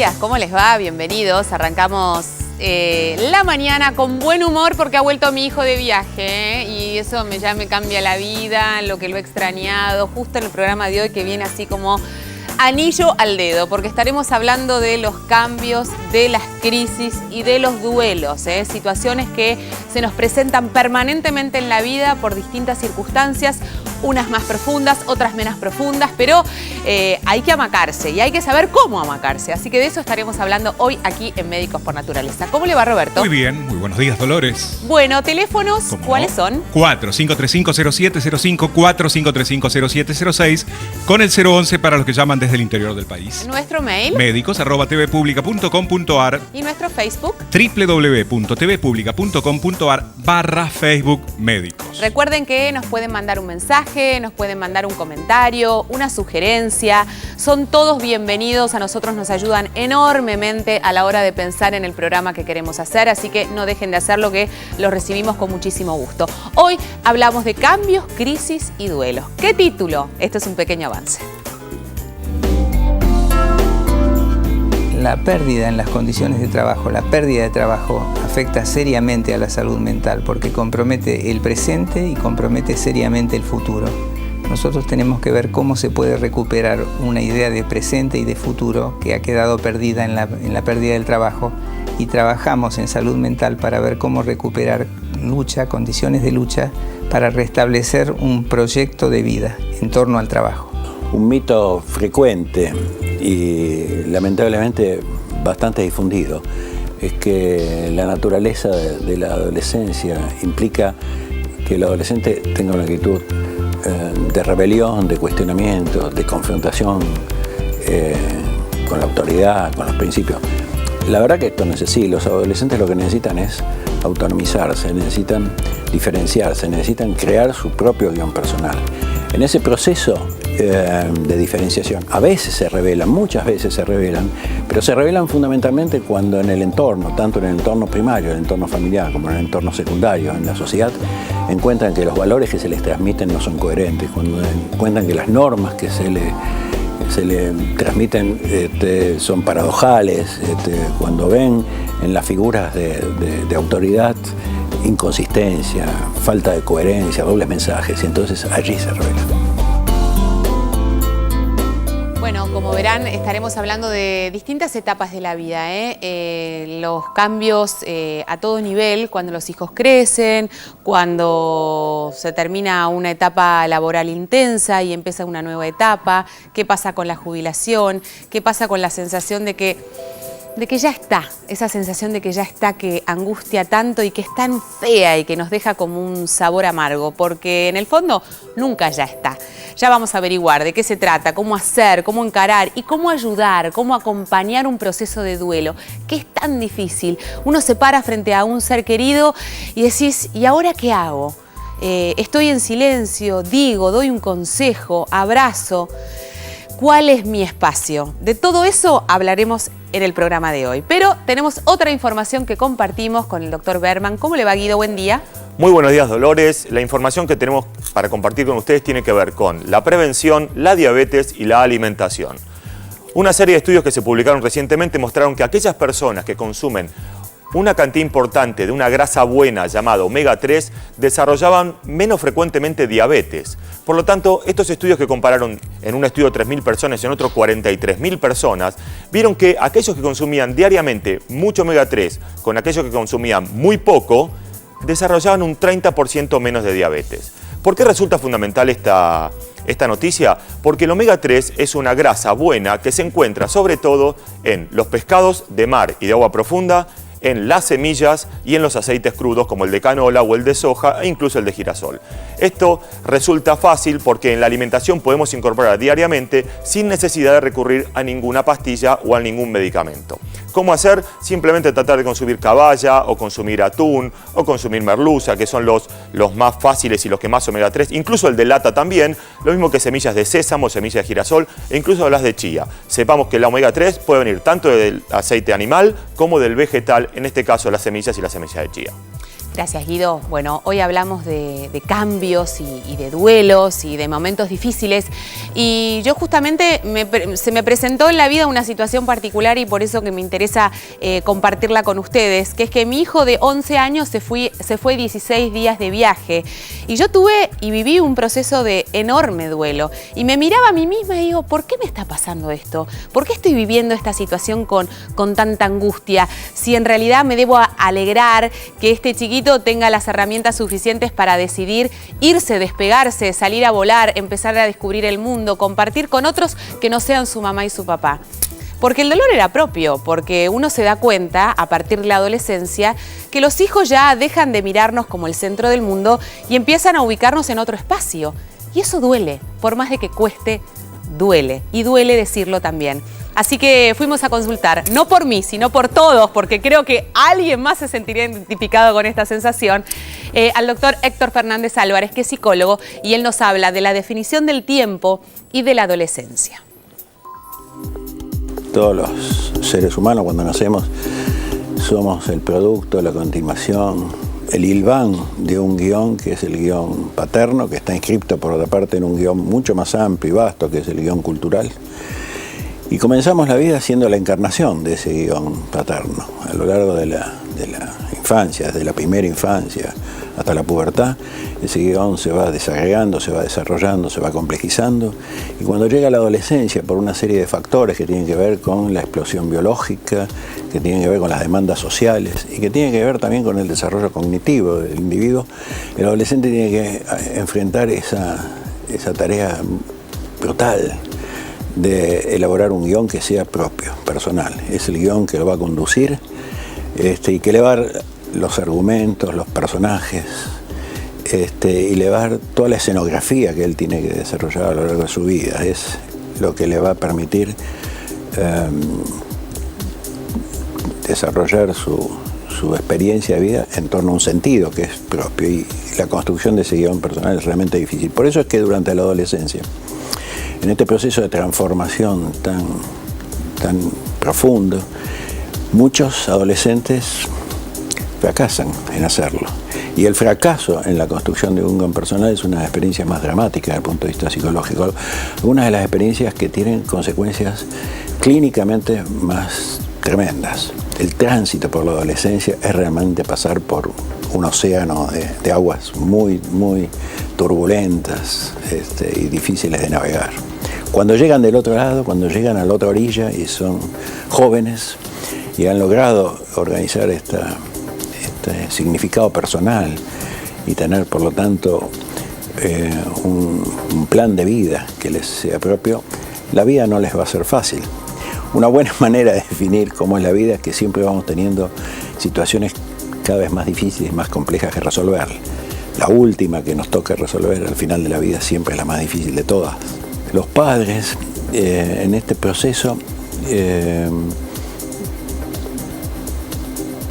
días, ¿cómo les va? Bienvenidos. Arrancamos la mañana con buen humor porque ha vuelto mi hijo de viaje, y eso ya me cambia la vida, lo que lo he extrañado, justo en el programa de hoy que viene así como anillo al dedo, porque estaremos hablando de los cambios, de las crisis y de los duelos, situaciones que se nos presentan permanentemente en la vida por distintas circunstancias, unas más profundas, otras menos profundas, pero hay que amacarse y hay que saber cómo amacarse. Así que de eso estaremos hablando hoy aquí en Médicos por Naturaleza. ¿Cómo le va, Roberto? Muy bien, muy buenos días, Dolores. Bueno, teléfonos, ¿cuáles son? 4535-0705, 4535-0706, con el 011 para los que llaman desde el interior del país. Nuestro mail. Médicos@tvpublica.com.ar. Y nuestro Facebook. www.tvpublica.com.ar/Facebook Médicos. Recuerden que nos pueden mandar un mensaje, nos pueden mandar un comentario, una sugerencia. Son todos bienvenidos. A nosotros nos ayudan enormemente a la hora de pensar en el programa que queremos hacer. Así que no dejen de hacerlo, que los recibimos con muchísimo gusto. Hoy hablamos de cambios, crisis y duelos. ¿Qué título? Esto es un pequeño avance. La pérdida en las condiciones de trabajo, la pérdida de trabajo afecta seriamente a la salud mental porque compromete el presente y compromete seriamente el futuro. Nosotros tenemos que ver cómo se puede recuperar una idea de presente y de futuro que ha quedado perdida en la pérdida del trabajo, y trabajamos en salud mental para ver cómo recuperar lucha, condiciones de lucha, para restablecer un proyecto de vida en torno al trabajo. Un mito frecuente y lamentablemente bastante difundido es que la naturaleza de la adolescencia implica que el adolescente tenga una actitud de rebelión, de cuestionamiento, de confrontación con la autoridad, con los principios. La verdad que esto no es así. Los adolescentes lo que necesitan es autonomizarse, necesitan diferenciarse, necesitan crear su propio guión personal. En ese proceso de diferenciación, a veces se rebelan, muchas veces se rebelan, pero se rebelan fundamentalmente cuando en el entorno, tanto en el entorno primario, el entorno familiar, como en el entorno secundario, en la sociedad, encuentran que los valores que se les transmiten no son coherentes, cuando encuentran que las normas que se le transmiten son paradojales, cuando ven en las figuras de autoridad inconsistencia, falta de coherencia, dobles mensajes, y entonces allí se revelan. Bueno, como verán, estaremos hablando de distintas etapas de la vida, los cambios a todo nivel, cuando los hijos crecen, cuando se termina una etapa laboral intensa y empieza una nueva etapa, qué pasa con la jubilación, qué pasa con la sensación de que ya está, esa sensación de que ya está, que angustia tanto y que es tan fea y que nos deja como un sabor amargo, porque en el fondo nunca ya está. Ya vamos a averiguar de qué se trata, cómo hacer, cómo encarar y cómo ayudar, cómo acompañar un proceso de duelo, que es tan difícil. Uno se para frente a un ser querido y decís, ¿y ahora qué hago? Estoy en silencio, digo, doy un consejo, abrazo. ¿Cuál es mi espacio? De todo eso hablaremos en el programa de hoy. Pero tenemos otra información que compartimos con el doctor Berman. ¿Cómo le va, Guido? Buen día. Muy buenos días, Dolores. La información que tenemos para compartir con ustedes tiene que ver con la prevención, la diabetes y la alimentación. Una serie de estudios que se publicaron recientemente mostraron que aquellas personas que consumen una cantidad importante de una grasa buena llamada omega 3 desarrollaban menos frecuentemente diabetes. Por lo tanto, estos estudios que compararon en un estudio 3.000 personas y en otro 43.000 personas, vieron que aquellos que consumían diariamente mucho omega 3 con aquellos que consumían muy poco, desarrollaban un 30% menos de diabetes. ¿Por qué resulta fundamental esta noticia? Porque el omega 3 es una grasa buena que se encuentra sobre todo en los pescados de mar y de agua profunda, en las semillas y en los aceites crudos como el de canola o el de soja e incluso el de girasol. Esto resulta fácil porque en la alimentación podemos incorporar diariamente sin necesidad de recurrir a ninguna pastilla o a ningún medicamento. ¿Cómo hacer? Simplemente tratar de consumir caballa o consumir atún o consumir merluza, que son los más fáciles y los que más omega 3, incluso el de lata también, lo mismo que semillas de sésamo, semillas de girasol e incluso las de chía. Sepamos que la omega 3 puede venir tanto del aceite animal como del vegetal, en este caso las semillas y las semillas de chía. Gracias, Guido. Bueno, hoy hablamos de cambios y de duelos y de momentos difíciles. Y yo justamente se me presentó en la vida una situación particular y por eso que me interesa compartirla con ustedes, que es que mi hijo de 11 años se fue 16 días de viaje. Y yo tuve y viví un proceso de enorme duelo. Y me miraba a mí misma y digo, ¿por qué me está pasando esto? ¿Por qué estoy viviendo esta situación con tanta angustia? Si en realidad me debo alegrar que este chiquito tenga las herramientas suficientes para decidir irse, despegarse, salir a volar, empezar a descubrir el mundo, compartir con otros que no sean su mamá y su papá. Porque el dolor era propio, porque uno se da cuenta a partir de la adolescencia que los hijos ya dejan de mirarnos como el centro del mundo y empiezan a ubicarnos en otro espacio. Y eso duele, por más de que cueste, duele. Y duele decirlo también. Así que fuimos a consultar, no por mí, sino por todos, porque creo que alguien más se sentiría identificado con esta sensación, al doctor Héctor Fernández Álvarez, que es psicólogo, y él nos habla de la definición del tiempo y de la adolescencia. Todos los seres humanos, cuando nacemos, somos el producto, la continuación, el hilván de un guión que es el guión paterno, que está inscripto por otra parte en un guión mucho más amplio y vasto, que es el guión cultural. Y comenzamos la vida siendo la encarnación de ese guión paterno. A lo largo de la infancia, desde la primera infancia hasta la pubertad, ese guión se va desagregando, se va desarrollando, se va complejizando. Y cuando llega la adolescencia, por una serie de factores que tienen que ver con la explosión biológica, que tienen que ver con las demandas sociales y que tienen que ver también con el desarrollo cognitivo del individuo, el adolescente tiene que enfrentar esa tarea brutal de elaborar un guión que sea propio, personal. Es el guión que lo va a conducir y que le va a dar los argumentos, los personajes, y le va a dar toda la escenografía que él tiene que desarrollar a lo largo de su vida. Es lo que le va a permitir desarrollar su experiencia de vida en torno a un sentido que es propio. Y la construcción de ese guión personal es realmente difícil. Por eso es que durante la adolescencia, en este proceso de transformación tan profundo, muchos adolescentes fracasan en hacerlo. Y el fracaso en la construcción de un guión personal es una experiencia más dramática desde el punto de vista psicológico. Una de las experiencias que tienen consecuencias clínicamente más tremendas. El tránsito por la adolescencia es realmente pasar por un océano de aguas muy, muy turbulentas y difíciles de navegar. Cuando llegan del otro lado, cuando llegan a la otra orilla y son jóvenes y han logrado organizar este significado personal y tener, por lo tanto, un plan de vida que les sea propio, la vida no les va a ser fácil. Una buena manera de definir cómo es la vida es que siempre vamos teniendo situaciones cada vez más difíciles, más complejas que resolver. La última que nos toca resolver al final de la vida siempre es la más difícil de todas. Los padres en este proceso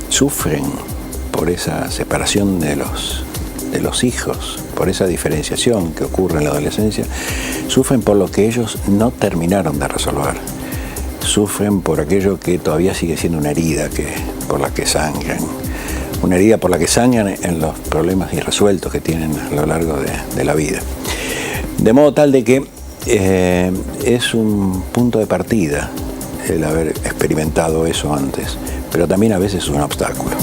sufren por esa separación de los hijos, por esa diferenciación que ocurre en la adolescencia, sufren por lo que ellos no terminaron de resolver. Sufren por aquello que todavía sigue siendo una herida por la que sangran. Una herida por la que sangran en los problemas irresueltos que tienen a lo largo de la vida. De modo tal de que es un punto de partida el haber experimentado eso antes, pero también a veces es un obstáculo.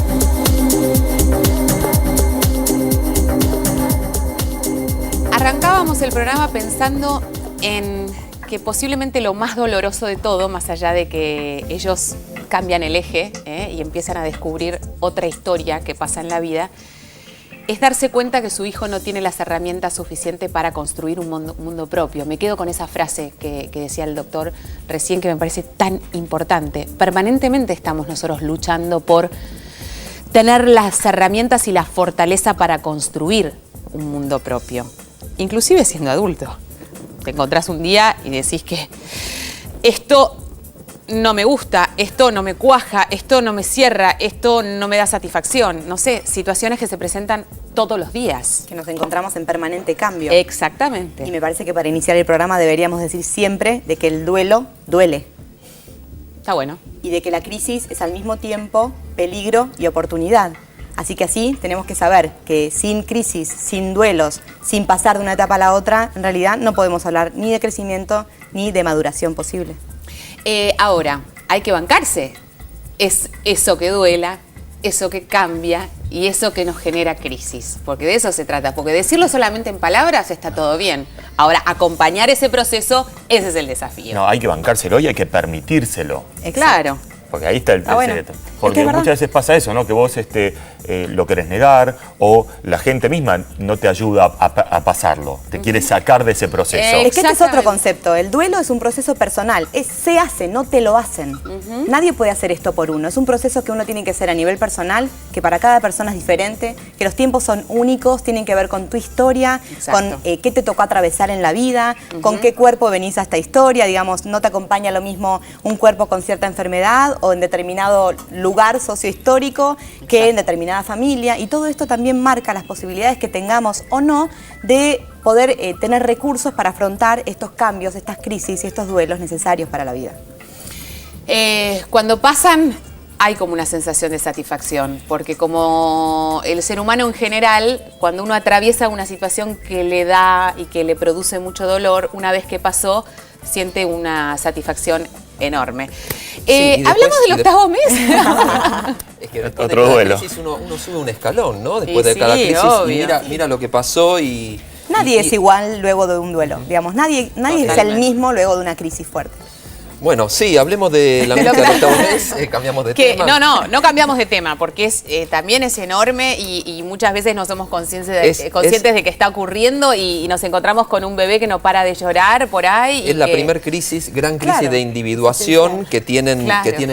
Arrancábamos el programa pensando en que posiblemente lo más doloroso de todo, más allá de que ellos cambian el eje y empiezan a descubrir otra historia que pasa en la vida, es darse cuenta que su hijo no tiene las herramientas suficientes para construir un mundo propio. Me quedo con esa frase que decía el doctor recién, que me parece tan importante. Permanentemente estamos nosotros luchando por tener las herramientas y la fortaleza para construir un mundo propio, inclusive siendo adulto. Te encontrás un día y decís que esto no me gusta, esto no me cuaja, esto no me cierra, esto no me da satisfacción. No sé, situaciones que se presentan todos los días. Que nos encontramos en permanente cambio. Exactamente. Y me parece que para iniciar el programa deberíamos decir siempre de que el duelo duele. Está bueno. Y de que la crisis es al mismo tiempo peligro y oportunidad. Así que así tenemos que saber que sin crisis, sin duelos, sin pasar de una etapa a la otra, en realidad no podemos hablar ni de crecimiento ni de maduración posible. Ahora, hay que bancarse. Es eso que duela, eso que cambia y eso que nos genera crisis, porque de eso se trata, porque decirlo solamente en palabras está todo bien. Ahora, acompañar ese proceso, ese es el desafío. No, hay que bancárselo y hay que permitírselo. Claro. Porque ahí está el bueno. secreto. Porque Es que muchas veces pasa eso, ¿no? Que vos lo querés negar o la gente misma no te ayuda a pasarlo. Te quiere sacar de ese proceso. Es que este es otro Exactamente. concepto. El duelo es un proceso personal. Se hace, no te lo hacen. Nadie puede hacer esto por uno. Es un proceso que uno tiene que hacer a nivel personal, que para cada persona es diferente, que los tiempos son únicos, tienen que ver con tu historia, Exacto. con qué te tocó atravesar en la vida, con qué cuerpo venís a esta historia. Digamos, no te acompaña lo mismo un cuerpo con cierta enfermedad o en determinado lugar sociohistórico que en determinada familia. Y todo esto también marca las posibilidades que tengamos o no de poder tener recursos para afrontar estos cambios, estas crisis y estos duelos necesarios para la vida. Cuando pasan, hay como una sensación de satisfacción, porque como el ser humano en general, cuando uno atraviesa una situación que le da y que le produce mucho dolor, una vez que pasó, siente una satisfacción enorme. y ¿Hablamos después- del octavo mes? Es que después Otro de cada duelo. crisis uno sube un escalón, ¿no? Después Y de cada sí, crisis obvio. y mira lo que pasó y... Nadie es igual luego de un duelo. Digamos, nadie es el Totalmente. mismo luego de una crisis fuerte. Bueno, sí, hablemos de la angustia del octavo mes, cambiamos de Que, tema. no cambiamos de tema, porque también es enorme y muchas veces no somos conscientes de que está ocurriendo y nos encontramos con un bebé que no para de llorar por ahí. Es la primer crisis, gran crisis Claro. de individuación que tienen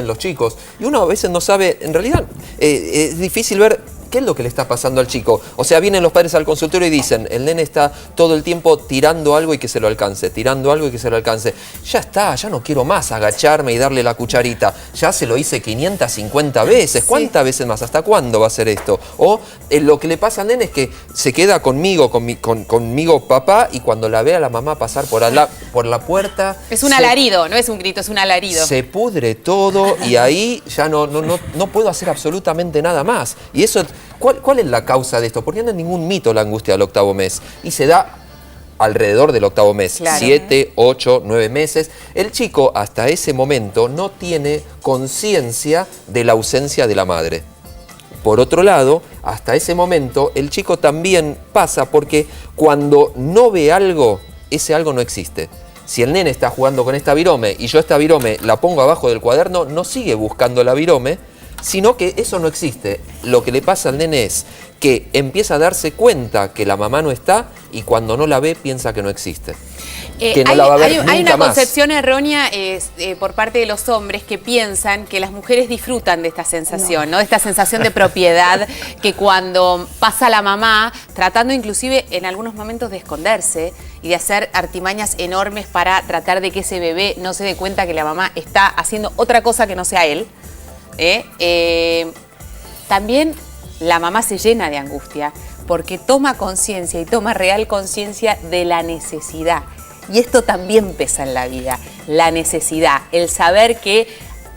los chicos. Y uno a veces no sabe, en realidad es difícil ver qué es lo que le está pasando al chico. O sea, vienen los padres al consultorio y dicen, el nene está todo el tiempo tirando algo y que se lo alcance, tirando algo y que se lo alcance. Ya está, ya no quiero más agacharme y darle la cucharita. Ya se lo hice 550 veces. ¿Cuántas veces más? ¿Hasta cuándo va a ser esto? O lo que le pasa al nene es que se queda conmigo, conmigo papá, y cuando la ve a la mamá pasar por la puerta... Es un alarido, no es un grito, es un alarido. Se pudre todo y ahí ya no puedo hacer absolutamente nada más. Y eso, ¿cuál es la causa de esto? Porque no es ningún mito la angustia del octavo mes. Y se da alrededor del octavo mes, Claro. 7, 8, 9 meses. El chico hasta ese momento no tiene conciencia de la ausencia de la madre. Por otro lado, hasta ese momento el chico también pasa porque cuando no ve algo, ese algo no existe. Si el nene está jugando con esta virome y yo esta virome la pongo abajo del cuaderno, no sigue buscando la virome, sino que eso no existe. Lo que le pasa al nene es que empieza a darse cuenta que la mamá no está y cuando no la ve piensa que no existe. Que no la va a ver hay nunca una más. concepción errónea por parte de los hombres que piensan que las mujeres disfrutan de esta sensación, ¿no? De esta sensación de propiedad que cuando pasa la mamá, tratando inclusive en algunos momentos de esconderse y de hacer artimañas enormes para tratar de que ese bebé no se dé cuenta que la mamá está haciendo otra cosa que no sea él. También la mamá se llena de angustia porque toma conciencia y toma real conciencia de la necesidad. Y esto también pesa en la vida, la necesidad, el saber que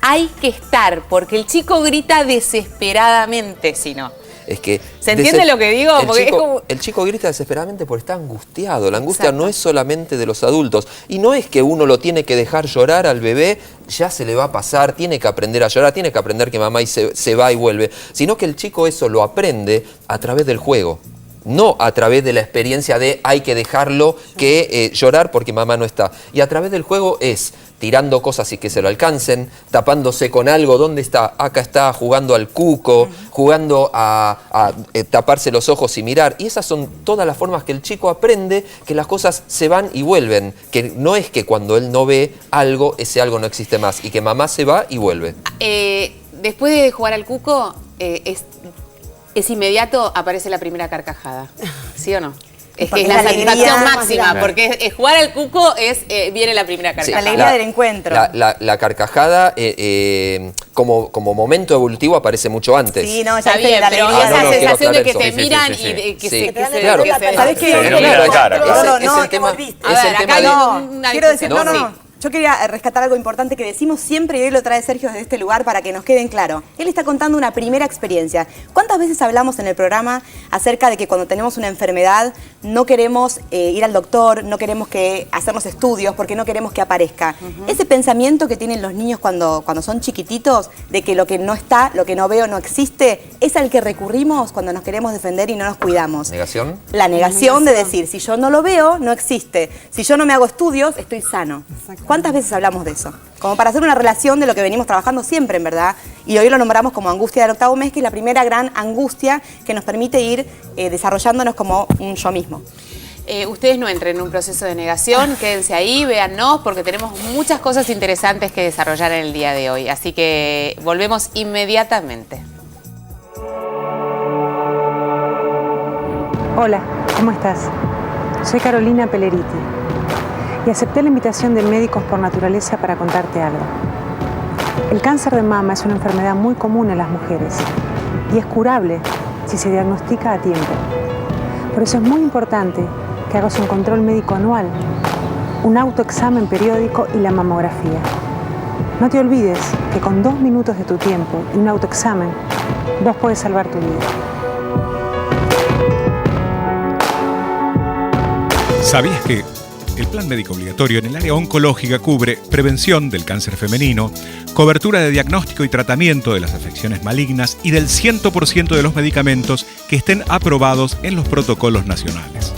hay que estar, porque el chico grita desesperadamente si no. Es que ¿Se entiende lo que digo? Porque el chico grita desesperadamente porque está angustiado. La angustia Exacto. no es solamente de los adultos. Y no es que uno lo tiene que dejar llorar al bebé, ya se le va a pasar, tiene que aprender a llorar, tiene que aprender que mamá se va y vuelve. Sino que el chico eso lo aprende a través del juego. No a través de la experiencia de hay que dejarlo que llorar porque mamá no está. Y a través del juego es tirando cosas y que se lo alcancen, tapándose con algo. ¿Dónde está? Acá está, jugando al cuco, jugando a taparse los ojos y mirar. Y esas son todas las formas que el chico aprende que las cosas se van y vuelven. Que no es que cuando él no ve algo, ese algo no existe más. Y que mamá se va y vuelve. Después de jugar al cuco, es inmediato, aparece la primera carcajada. ¿Sí o no? Es que Porque es la es la alegría satisfacción más máxima, grande. porque jugar al cuco viene la primera La carcajada. alegría del encuentro. La carcajada como momento evolutivo aparece mucho antes. Sí, no, Está ya bien, la pero alegría. esa no, quiero sensación de aclarar que eso. te Sí, sí, miran sí, sí, y de que sí. se... que se- Claro. que se- ¿Sabés qué? Se ilumina la cara. No, Es no, el ¿qué tema- volviste? A es ver, el tema acá de- hay una Quiero decir, discusión. no. Yo quería rescatar algo importante que decimos siempre y hoy lo trae Sergio desde este lugar para que nos queden claro. Él está contando una primera experiencia. ¿Cuántas veces hablamos en el programa acerca de que cuando tenemos una enfermedad no queremos ir al doctor, no queremos hacernos estudios porque no queremos que aparezca? Ese pensamiento que tienen los niños cuando son chiquititos de que lo que no está, lo que no veo no existe, es al que recurrimos cuando nos queremos defender y no nos cuidamos. ¿Negación? La negación de decir, si yo no lo veo, no existe. Si yo no me hago estudios, estoy sano. ¿Cuántas veces hablamos de eso? Como para hacer una relación de lo que venimos trabajando siempre, en verdad. Y hoy lo nombramos como angustia del octavo mes, que es la primera gran angustia que nos permite ir desarrollándonos como un yo mismo. Ustedes no entren en un proceso de negación, quédense ahí, véannos, porque tenemos muchas cosas interesantes que desarrollar en el día de hoy. Así que volvemos inmediatamente. Hola, ¿cómo estás? Soy Carolina Pelleriti y acepté la invitación de Médicos por Naturaleza para contarte algo. El cáncer de mama es una enfermedad muy común en las mujeres y es curable si se diagnostica a tiempo. Por eso es muy importante que hagas un control médico anual, un autoexamen periódico y la mamografía. No te olvides que con 2 minutos de tu tiempo y un autoexamen, vos podés salvar tu vida. ¿Sabías que el plan médico obligatorio en el área oncológica cubre prevención del cáncer femenino, cobertura de diagnóstico y tratamiento de las afecciones malignas y del 100% de los medicamentos que estén aprobados en los protocolos nacionales?